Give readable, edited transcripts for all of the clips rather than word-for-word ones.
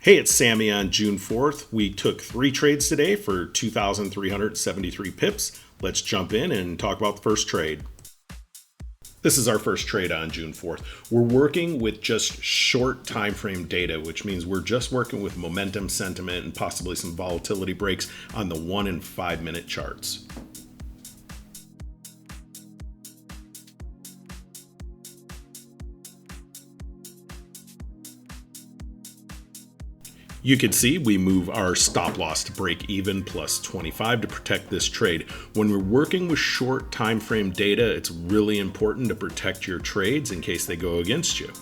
Hey, it's Sammy on June 4th. We took 3 trades today for 2,373 pips. Let's jump in and talk about the first trade. This is our first trade on June 4th. We're working with just short time frame data, which means we're just working with momentum, sentiment, and possibly some volatility breaks on the 1 and 5 minute charts. You can see we move our stop loss to break even plus 25 to protect this trade. When we're working with short time frame data, it's really important to protect your trades in case they go against you.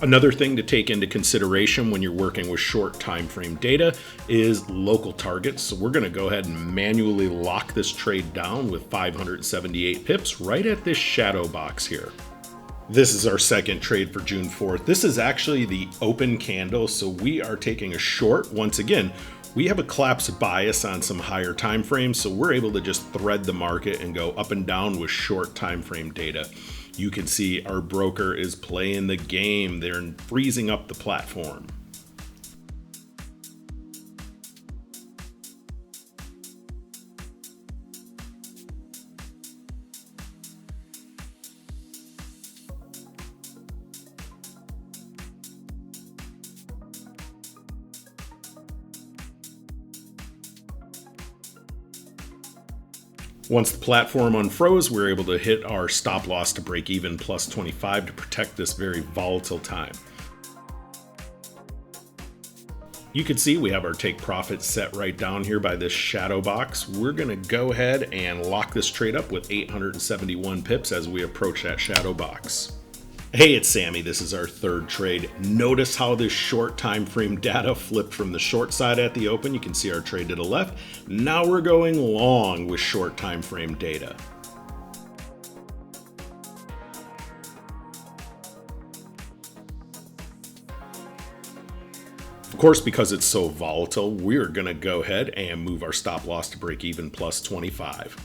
Another thing to take into consideration when you're working with short time frame data is local targets. So we're going to go ahead and manually lock this trade down with 578 pips right at this shadow box here. This is our second trade for June 4th. This is actually the open candle, so we are taking a short. Once again, we have a collapse bias on some higher time frames, so we're able to just thread the market and go up and down with short time frame data. You can see our broker is playing the game. They're freezing up the platform. Once the platform unfroze, we were able to hit our stop loss to break even plus 25 to protect this very volatile time. You can see we have our take profit set right down here by this shadow box. We're going to go ahead and lock this trade up with 871 pips as we approach that shadow box. Hey, it's Sammy. This is our third trade. Notice how this short time frame data flipped from the short side at the open. You can see our trade to the left. Now we're going long with short time frame data. Of course, because it's so volatile, we're going to go ahead and move our stop loss to break even plus 25.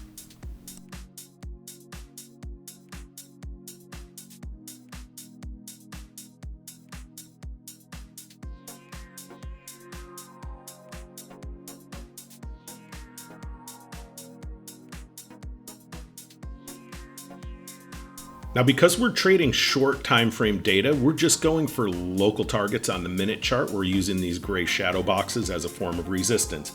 Now, because we're trading short time frame data, we're just going for local targets on the minute chart. We're using these gray shadow boxes as a form of resistance.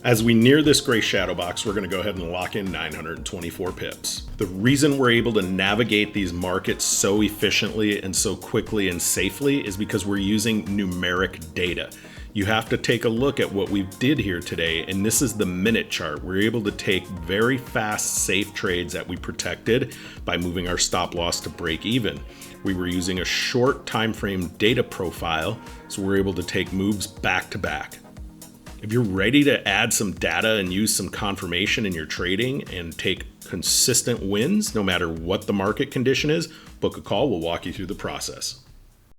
As we near this gray shadow box, we're going to go ahead and lock in 924 pips. The reason we're able to navigate these markets so efficiently and so quickly and safely is because we're using numeric data. You have to take a look at what we did here today, and this is the minute chart. We're able to take very fast, safe trades that we protected by moving our stop loss to break even. We were using a short time frame data profile, so we're able to take moves back to back. If you're ready to add some data and use some confirmation in your trading and take consistent wins, no matter what the market condition is, book a call. We'll walk you through the process.